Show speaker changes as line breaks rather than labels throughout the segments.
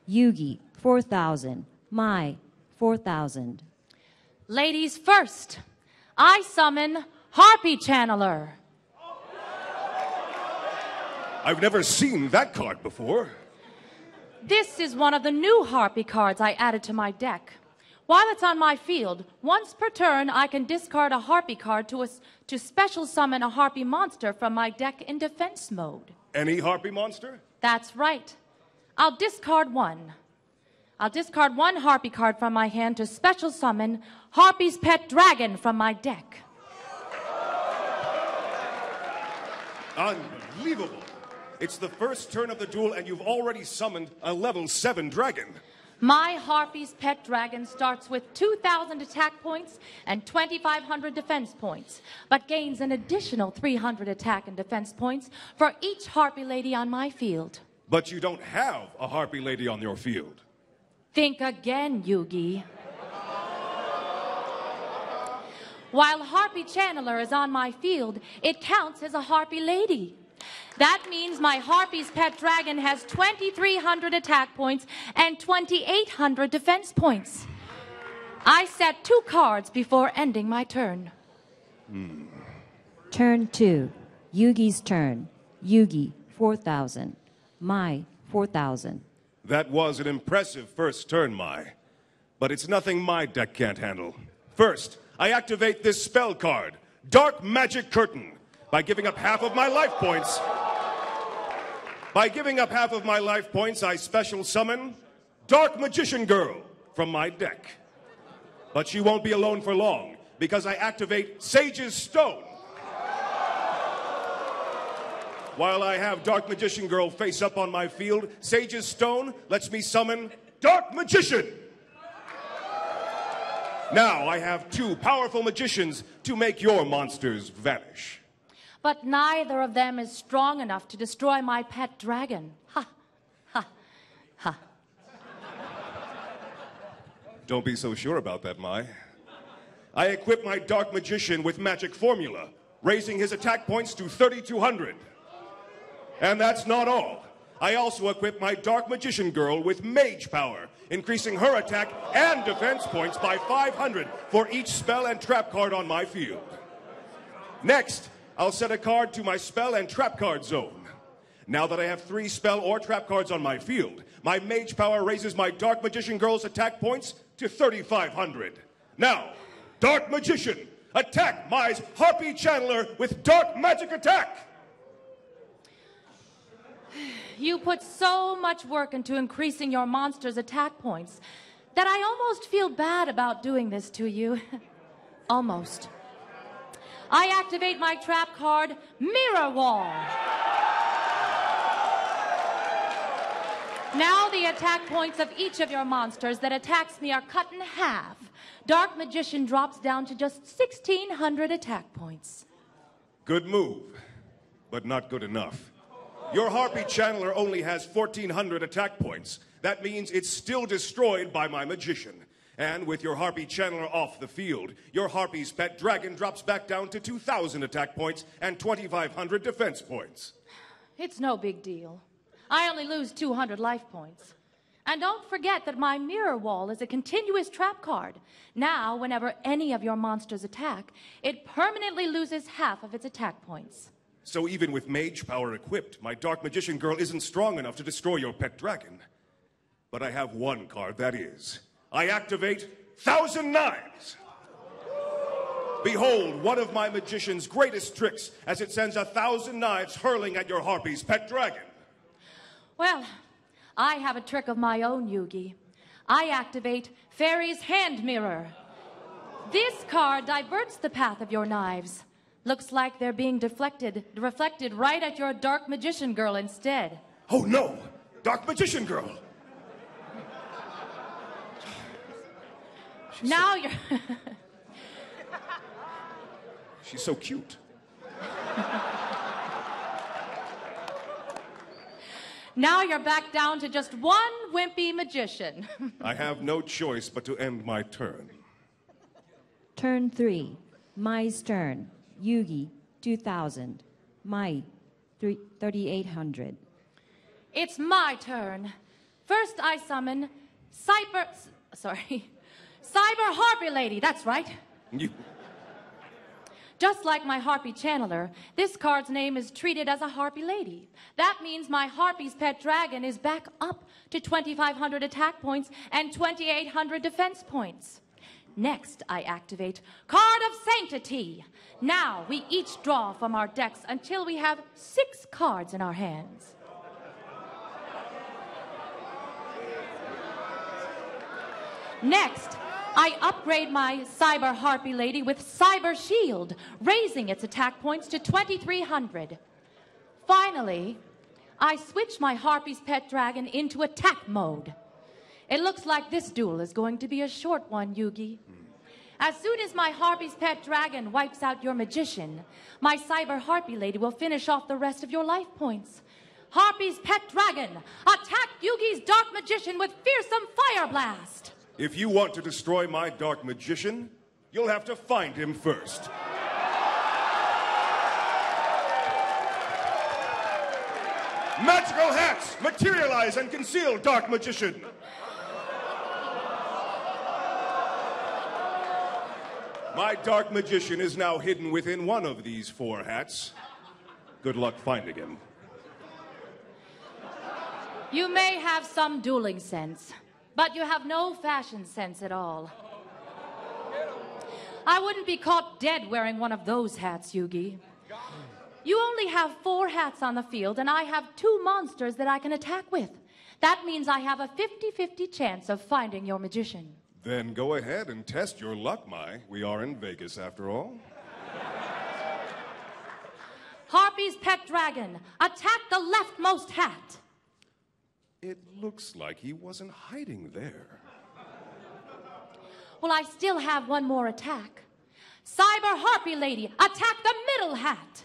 Yugi, 4,000. Mai, 4,000.
Ladies first, I summon Harpy Channeler.
I've never seen that card before.
This is one of the new Harpy cards I added to my deck. While it's on my field, once per turn, I can discard a Harpy card to special summon a Harpy monster from my deck in defense mode.
Any Harpy monster?
That's right. I'll discard one. I'll discard one Harpy card from my hand to special summon Harpy's Pet Dragon from my deck.
Unbelievable. It's the first turn of the duel and you've already summoned a level 7 dragon.
My Harpy's Pet Dragon starts with 2,000 attack points and 2,500 defense points, but gains an additional 300 attack and defense points for each Harpy lady on my field.
But you don't have a Harpy lady on your field.
Think again, Yugi. While Harpy Channeler is on my field, it counts as a Harpy lady. That means my Harpy's Pet Dragon has 2,300 attack points and 2,800 defense points. I set 2 cards before ending my turn.
Turn 2. Yugi's turn. Yugi, 4,000. Mai, 4,000.
That was an impressive first turn, Mai. But it's nothing my deck can't handle. First, I activate this spell card, Dark Magic Curtain, by giving up half of my life points. By giving up half of my life points, I special summon Dark Magician Girl from my deck. But she won't be alone for long, because I activate Sage's Stone. While I have Dark Magician Girl face up on my field, Sage's Stone lets me summon Dark Magician. Now I have 2 powerful magicians to make your monsters vanish.
But neither of them is strong enough to destroy my pet dragon. Ha, ha, ha.
Don't be so sure about that, Mai. I equip my Dark Magician with Magic Formula, raising his attack points to 3,200. And that's not all. I also equip my Dark Magician Girl with Mage Power, increasing her attack and defense points by 500 for each spell and trap card on my field. Next, I'll set a card to my spell and trap card zone. Now that I have 3 spell or trap cards on my field, my Mage Power raises my Dark Magician Girl's attack points to 3,500. Now, Dark Magician, attack Mai's Harpy Channeler with Dark Magic Attack!
You put so much work into increasing your monster's attack points that I almost feel bad about doing this to you. Almost. I activate my trap card, Mirror Wall. Now the attack points of each of your monsters that attacks me are cut in half. Dark Magician drops down to just 1,600 attack points.
Good move, but not good enough. Your Harpy Channeler only has 1,400 attack points. That means it's still destroyed by my magician. And with your Harpy Channeler off the field, your Harpy's Pet Dragon drops back down to 2,000 attack points and 2,500 defense points.
It's no big deal. I only lose 200 life points. And don't forget that my Mirror Wall is a continuous trap card. Now, whenever any of your monsters attack, it permanently loses half of its attack points.
So even with Mage Power equipped, my Dark Magician Girl isn't strong enough to destroy your pet dragon. But I have one card that is. I activate 1,000 Knives. Behold, one of my magician's greatest tricks as it sends 1,000 knives hurling at your Harpy's pet dragon.
Well, I have a trick of my own, Yugi. I activate Fairy's Hand Mirror. This card diverts the path of your knives. Looks like they're being reflected right at your Dark Magician Girl instead.
Oh no! Dark Magician Girl!
Now you're...
She's so cute.
Now you're back down to just one wimpy magician.
I have no choice but to end my turn.
Turn 3. Mai's turn. Yugi, 2,000. Mai, 3,800.
It's my turn. First, I summon Cyber Harpy Lady. That's right. Just like my Harpy Channeler, this card's name is treated as a Harpy Lady. That means my Harpy's pet dragon is back up to 2,500 attack points and 2,800 defense points. Next, I activate Card of Sanctity. Now, we each draw from our decks until we have 6 cards in our hands. Next, I upgrade my Cyber Harpy Lady with Cyber Shield, raising its attack points to 2,300. Finally, I switch my Harpy's pet dragon into attack mode. It looks like this duel is going to be a short one, Yugi. As soon as my Harpy's pet dragon wipes out your magician, my Cyber Harpy Lady will finish off the rest of your life points. Harpy's pet dragon, attack Yugi's dark magician with fearsome fire blast.
If you want to destroy my dark magician, you'll have to find him first. Magical hats! Materialize and conceal, dark magician! My dark magician is now hidden within one of these 4 hats. Good luck finding him.
You may have some dueling sense, but you have no fashion sense at all. I wouldn't be caught dead wearing one of those hats, Yugi. You only have 4 hats on the field, and I have 2 monsters that I can attack with. That means I have a 50-50 chance of finding your magician.
Then go ahead and test your luck, Mai. We are in Vegas, after all.
Harpy's pet dragon, attack the leftmost hat.
It looks like he wasn't hiding there.
Well, I still have one more attack. Cyber Harpy Lady, attack the middle hat.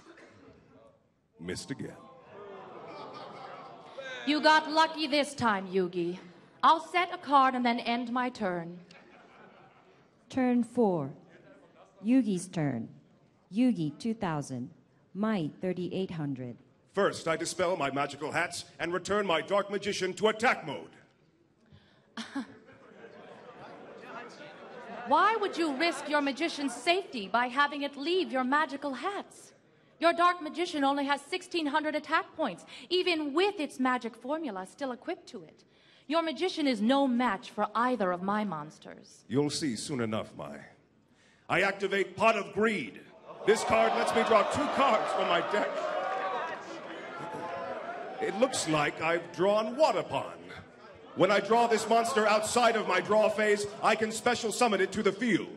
Missed again.
You got lucky this time, Yugi. I'll set a card and then end my turn.
Turn 4. Yugi's turn. Yugi, 2,000. Mai, 3,800.
First, I dispel my magical hats and return my dark magician to attack mode.
Why would you risk your magician's safety by having it leave your magical hats? Your dark magician only has 1,600 attack points, even with its magic formula still equipped to it. Your magician is no match for either of my monsters.
You'll see soon enough, Mai. I activate Pot of Greed. This card lets me draw 2 cards from my deck. It looks like I've drawn Waterpond. When I draw this monster outside of my draw phase, I can special summon it to the field.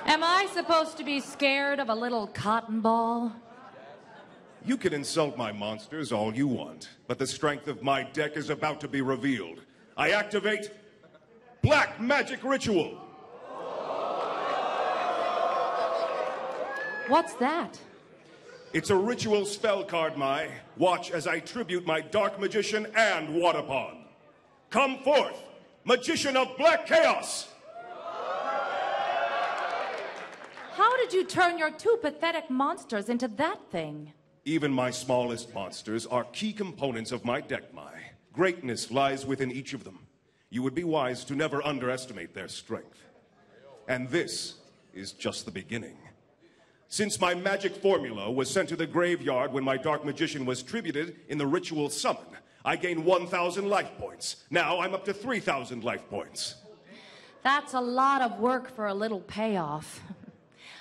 Am I supposed to be scared of a little cotton ball?
You can insult my monsters all you want, but the strength of my deck is about to be revealed. I activate Black Magic Ritual.
What's that?
It's a ritual spell card, Mai. Watch as I tribute my Dark Magician and Waterpond. Come forth, Magician of Black Chaos!
How did you turn your 2 pathetic monsters into that thing?
Even my smallest monsters are key components of my deck, Mai. Greatness lies within each of them. You would be wise to never underestimate their strength. And this is just the beginning. Since my magic formula was sent to the graveyard when my Dark Magician was tributed in the ritual summon, I gained 1,000 life points. Now I'm up to 3,000 life points.
That's a lot of work for a little payoff.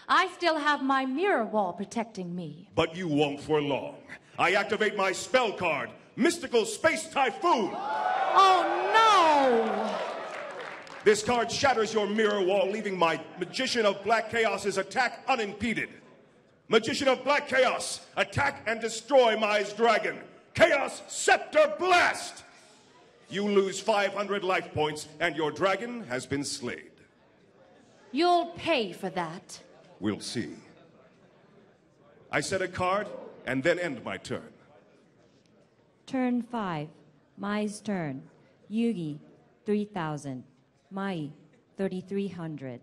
I still have my mirror wall protecting me.
But you won't for long. I activate my spell card, Mystical Space Typhoon.
Oh, no!
This card shatters your mirror wall, leaving my Magician of Black Chaos's attack unimpeded. Magician of Black Chaos, attack and destroy Mai's dragon. Chaos Scepter Blast! You lose 500 life points, and your dragon has been slayed.
You'll pay for that.
We'll see. I set a card, and then end my turn.
Turn 5. Mai's turn. Yugi, 3,000. Mai, 3,300.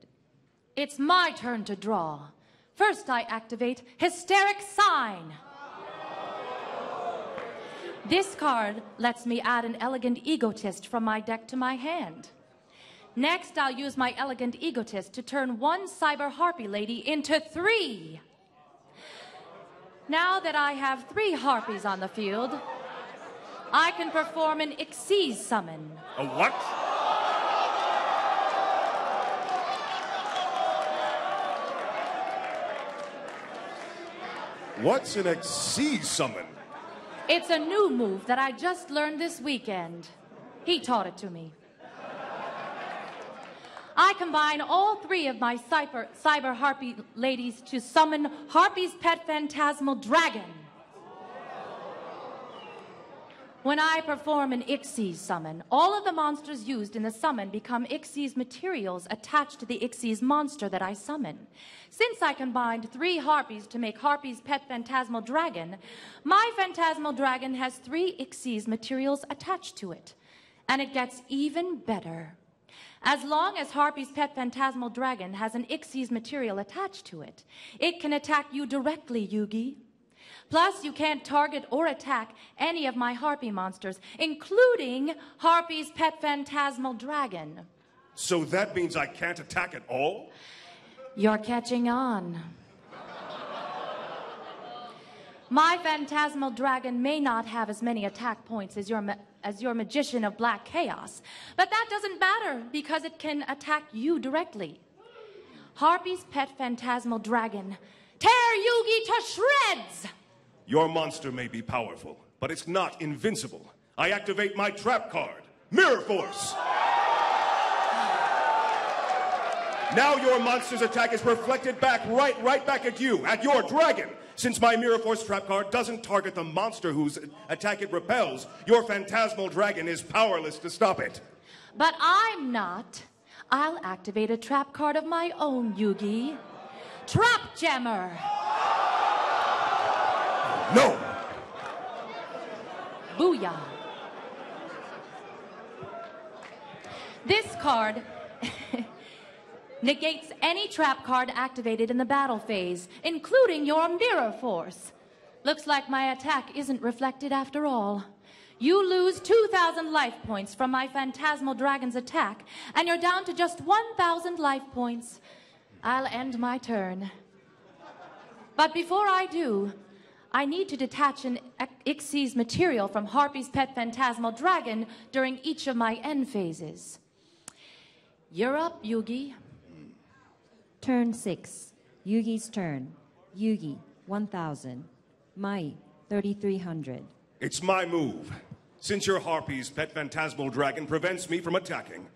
It's my turn to draw. First, I activate Hysteric Sign. This card lets me add an elegant egotist from my deck to my hand. Next, I'll use my elegant egotist to turn one cyber harpy lady into 3. Now that I have 3 harpies on the field, I can perform an Xyz summon.
A what? What's an Xyz summon?
It's a new move that I just learned this weekend. He taught it to me. I combine all 3 of my cyber harpy ladies to summon Harpy's pet phantasmal dragon. When I perform an Xyz summon, all of the monsters used in the summon become Xyz materials attached to the Xyz monster that I summon. Since I combined 3 harpies to make Harpy's pet phantasmal dragon, my phantasmal dragon has 3 Xyz materials attached to it. And it gets even better. As long as Harpy's pet phantasmal dragon has an Xyz material attached to it, it can attack you directly, Yugi. Plus, you can't target or attack any of my harpy monsters, including Harpy's pet phantasmal dragon.
So that means I can't attack at all?
You're catching on. My phantasmal dragon may not have as many attack points as your magician of black chaos, but that doesn't matter because it can attack you directly. Harpy's pet phantasmal dragon, tear Yugi to shreds!
Your monster may be powerful, but it's not invincible. I activate my trap card, Mirror Force. Now your monster's attack is reflected back right back at you, at your dragon. Since my Mirror Force trap card doesn't target the monster whose attack it repels, your phantasmal dragon is powerless to stop it.
But I'm not. I'll activate a trap card of my own, Yugi. Trap Jammer.
No!
Booyah. This card negates any trap card activated in the battle phase, including your Mirror Force. Looks like my attack isn't reflected after all. You lose 2,000 life points from my phantasmal dragon's attack, and you're down to just 1,000 life points. I'll end my turn. But before I do, I need to detach an Xyz material from Harpy's pet phantasmal dragon during each of my end phases. You're up, Yugi.
Turn 6. Yugi's turn. Yugi, 1,000. Mai, 3,300.
It's my move. Since your Harpy's pet phantasmal dragon prevents me from attacking,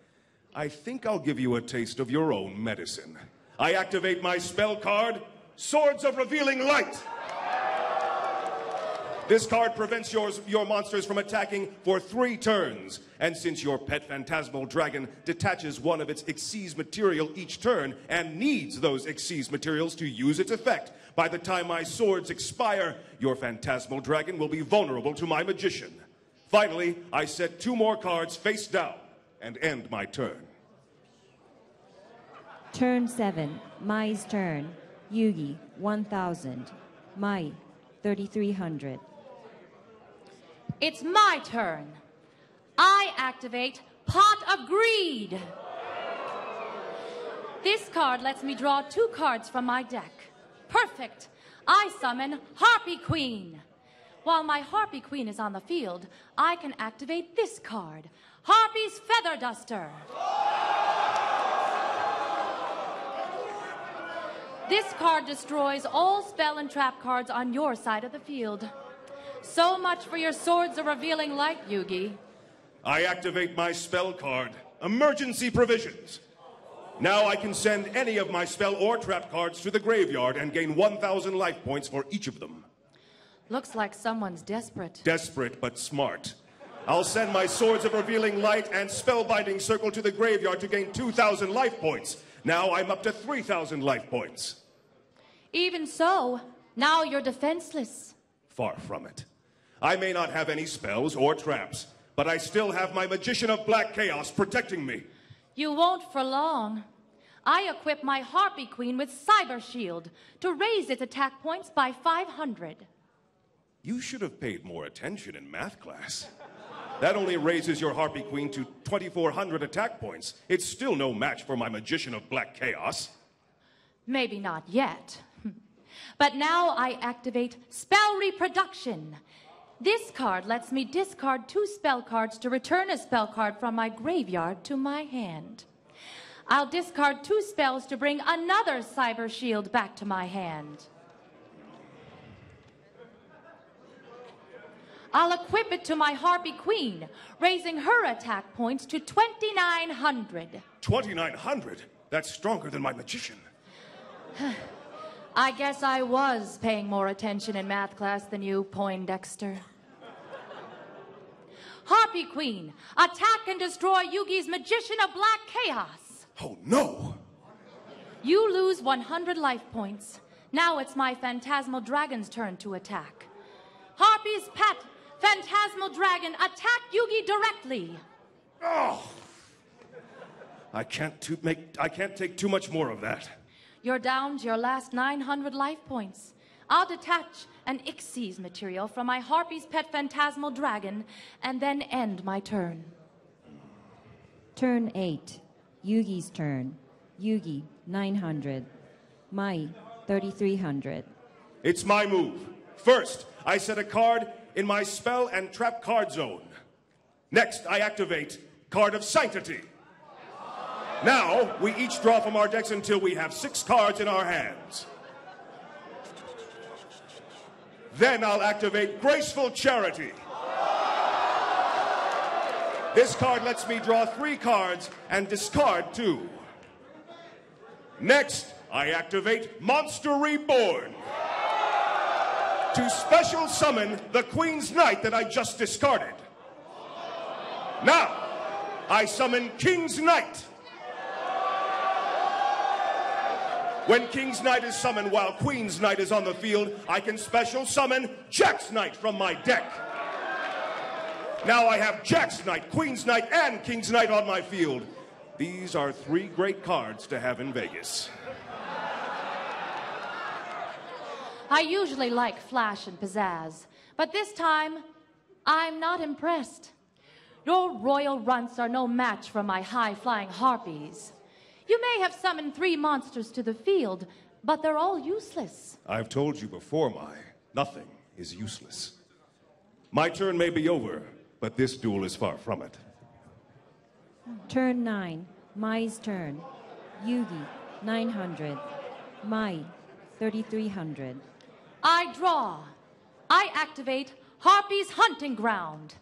I think I'll give you a taste of your own medicine. I activate my spell card, Swords of Revealing Light. This card prevents your monsters from attacking for 3 turns. And since your pet phantasmal dragon detaches one of its Xyz material each turn and needs those Xyz materials to use its effect, by the time my swords expire, your phantasmal dragon will be vulnerable to my magician. Finally, I set 2 more cards face down and end my turn.
Turn 7. Mai's turn. Yugi, 1,000. Mai, 3,300.
It's my turn. I activate Pot of Greed. This card lets me draw 2 cards from my deck. Perfect. I summon Harpy Queen. While my Harpy Queen is on the field, I can activate this card, Harpy's Feather Duster. This card destroys all spell and trap cards on your side of the field. So much for your Swords of Revealing Light, Yugi.
I activate my spell card, Emergency Provisions. Now I can send any of my spell or trap cards to the graveyard and gain 1,000 life points for each of them.
Looks like someone's desperate.
Desperate, but smart. I'll send my Swords of Revealing Light and Spellbinding Circle to the graveyard to gain 2,000 life points. Now I'm up to 3,000 life points.
Even so, now you're defenseless.
Far from it. I may not have any spells or traps, but I still have my Magician of Black Chaos protecting me.
You won't for long. I equip my Harpy Queen with Cyber Shield to raise its attack points by 500.
You should have paid more attention in math class. That only raises your Harpy Queen to 2,400 attack points. It's still no match for my Magician of Black Chaos.
Maybe not yet. But now I activate Spell Reproduction. This card lets me discard 2 spell cards to return a spell card from my graveyard to my hand. I'll discard 2 spells to bring another Cyber Shield back to my hand. I'll equip it to my Harpy Queen, raising her attack points to 2,900.
2,900? That's stronger than my Magician.
I guess I was paying more attention in math class than you, Poindexter. Harpy Queen, attack and destroy Yugi's Magician of Black Chaos.
Oh, no!
You lose 100 life points. Now it's my Phantasmal Dragon's turn to attack. Harpy's pet, Phantasmal Dragon, attack Yugi directly.
Oh! I can't take too much more of that.
You're down to your last 900 life points. I'll detach an Ixies material from my Harpy's pet Phantasmal Dragon and then end my turn.
Turn 8. Yugi's turn. Yugi, 900. Mai, 3,300.
It's my move. First, I set a card in my spell and trap card zone. Next, I activate Card of Sanctity. Now, we each draw from our decks until we have 6 cards in our hands. Then I'll activate Graceful Charity. This card lets me draw 3 cards and discard 2. Next, I activate Monster Reborn to special summon the Queen's Knight that I just discarded. Now, I summon King's Knight. When King's Knight is summoned while Queen's Knight is on the field, I can special summon Jack's Knight from my deck. Now I have Jack's Knight, Queen's Knight, and King's Knight on my field. These are 3 great cards to have in Vegas.
I usually like flash and pizzazz, but this time, I'm not impressed. Your royal runts are no match for my high-flying harpies. You may have summoned 3 monsters to the field, but they're all useless.
I've told you before, Mai, nothing is useless. My turn may be over, but this duel is far from it.
Turn 9. Mai's turn. Yugi, 900. Mai, 3,300.
I draw. I activate Harpy's Hunting Ground.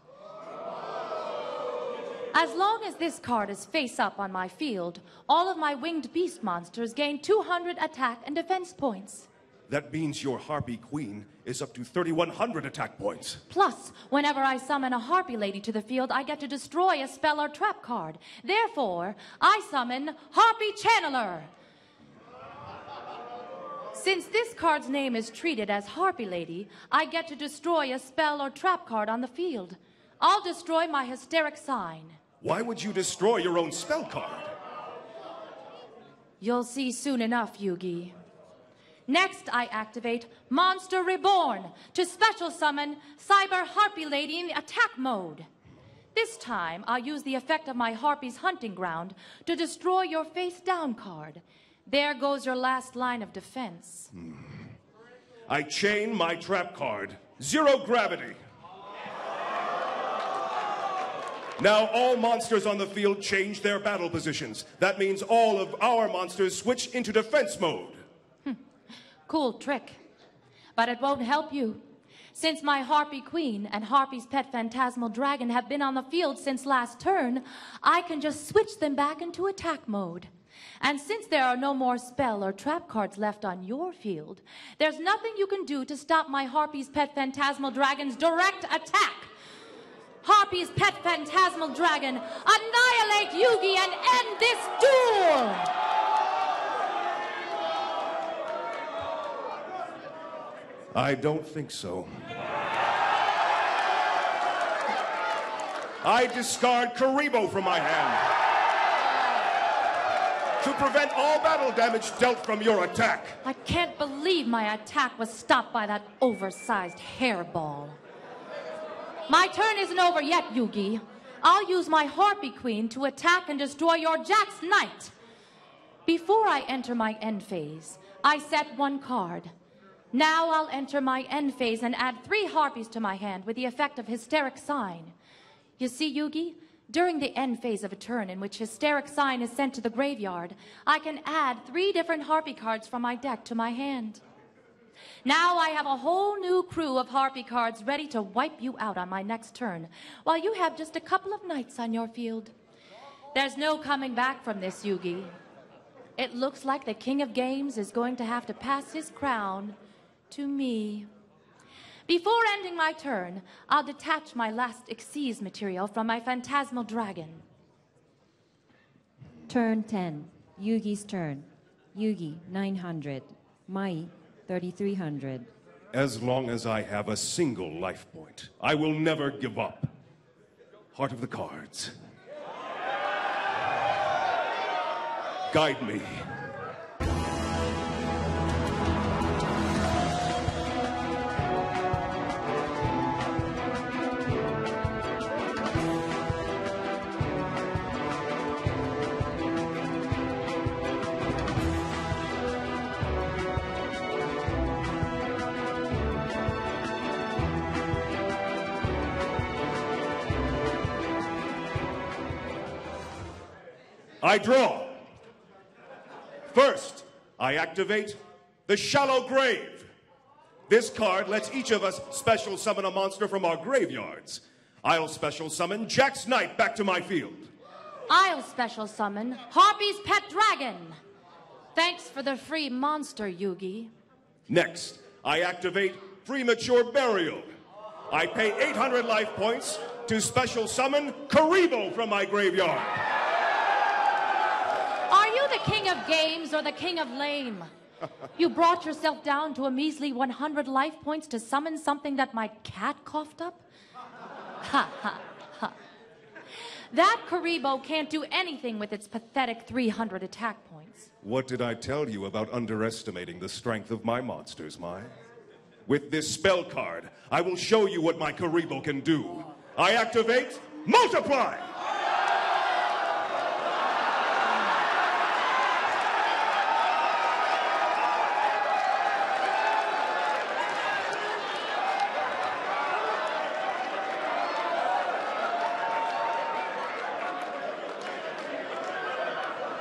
As long as this card is face up on my field, all of my winged beast monsters gain 200 attack and defense points.
That means your Harpy Queen is up to 3,100 attack points.
Plus, whenever I summon a Harpy Lady to the field, I get to destroy a spell or trap card. Therefore, I summon Harpy Channeler. Since this card's name is treated as Harpy Lady, I get to destroy a spell or trap card on the field. I'll destroy my Hysteric Sign.
Why would you destroy your own spell card?
You'll see soon enough, Yugi. Next, I activate Monster Reborn to special summon Cyber Harpy Lady in the attack mode. This time, I'll use the effect of my Harpy's Hunting Ground to destroy your face down card. There goes your last line of defense.
I chain my trap card. 0 gravity. Now all monsters on the field change their battle positions. That means all of our monsters switch into defense mode.
Cool trick. But it won't help you. Since my Harpy Queen and Harpy's pet Phantasmal Dragon have been on the field since last turn, I can just switch them back into attack mode. And since there are no more spell or trap cards left on your field, there's nothing you can do to stop my Harpy's pet Phantasmal Dragon's direct attack. Harpy's pet Phantasmal Dragon, annihilate Yugi and end this duel!
I don't think so. I discard Karibo from my hand. to prevent all battle damage dealt from your attack.
I can't believe my attack was stopped by that oversized hairball. My turn isn't over yet, Yugi. I'll use my Harpy Queen to attack and destroy your Jack's Knight. Before I enter my end phase, I set one card. Now I'll enter my end phase and add 3 harpies to my hand with the effect of Hysteric Sign. You see, Yugi, during the end phase of a turn in which Hysteric Sign is sent to the graveyard, I can add 3 different harpy cards from my deck to my hand. Now I have a whole new crew of harpy cards ready to wipe you out on my next turn, while you have just a couple of knights on your field. There's no coming back from this, Yugi. It looks like the King of Games is going to have to pass his crown to me. Before ending my turn, I'll detach my last Xyz material from my phantasmal dragon.
Turn 10. Yugi's turn. Yugi, 900. Mai, 3,300.
As long as I have a single life point, I will never give up. Heart of the cards. Guide me. I draw. First, I activate the Shallow Grave. This card lets each of us special summon a monster from our graveyards. I'll special summon Jack's Knight back to my field.
I'll special summon Harpy's Pet Dragon. Thanks for the free monster, Yugi.
Next, I activate Premature Burial. I pay 800 life points to special summon Karibo from my graveyard.
Are you the King of Games or the King of Lame? You brought yourself down to a measly 100 life points to summon something that my cat coughed up? Ha, ha, ha. That Karibo can't do anything with its pathetic 300 attack points.
What did I tell you about underestimating the strength of my monsters, Mai? With this spell card, I will show you what my Karibo can do. I activate Multiply!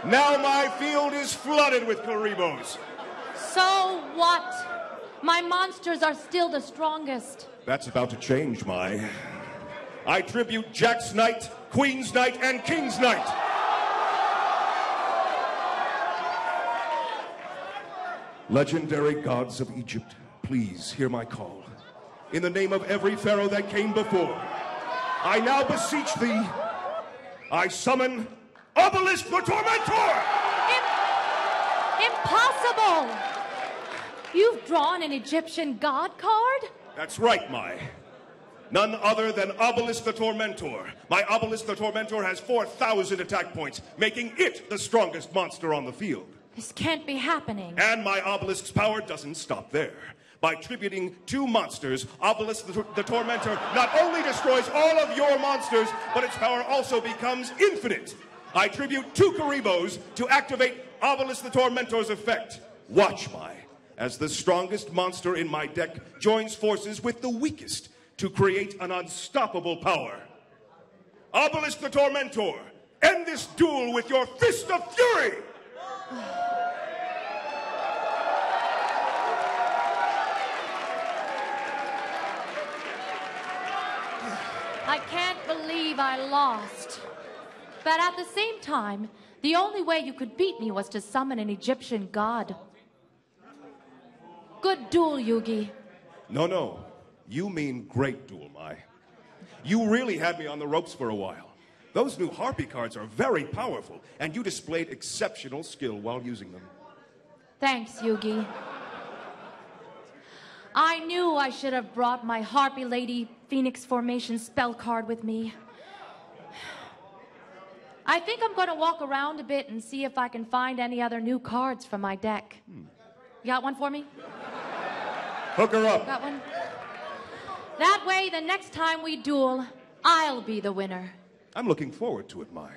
Now my field is flooded with Karibos.
So what? My monsters are still the strongest.
That's about to change, Mai. I tribute Jack's Knight, Queen's Knight, and King's Knight. Legendary gods of Egypt, please hear my call. In the name of every pharaoh that came before, I now beseech thee, I summon Obelisk the Tormentor!
Impossible! You've drawn an Egyptian god card?
That's right, Mai. None other than Obelisk the Tormentor. My Obelisk the Tormentor has 4,000 attack points, making it the strongest monster on the field.
This can't be happening.
And my Obelisk's power doesn't stop there. By tributing 2 monsters, Obelisk the Tormentor not only destroys all of your monsters, but its power also becomes infinite. I tribute 2 Karibos to activate Obelisk the Tormentor's effect. Watch, Mai, as the strongest monster in my deck joins forces with the weakest to create an unstoppable power. Obelisk the Tormentor, end this duel with your Fist of Fury!
I can't believe I lost. But at the same time, the only way you could beat me was to summon an Egyptian god. Good duel, Yugi.
No. You mean great duel, Mai. You really had me on the ropes for a while. Those new Harpy cards are very powerful, and you displayed exceptional skill while using them.
Thanks, Yugi. I knew I should have brought my Harpy Lady Phoenix Formation spell card with me. I think I'm going to walk around a bit and see if I can find any other new cards from my deck. You got one for me?
Hook her up.
Got one? That way, the next time we duel, I'll be the winner.
I'm looking forward to it, Mai.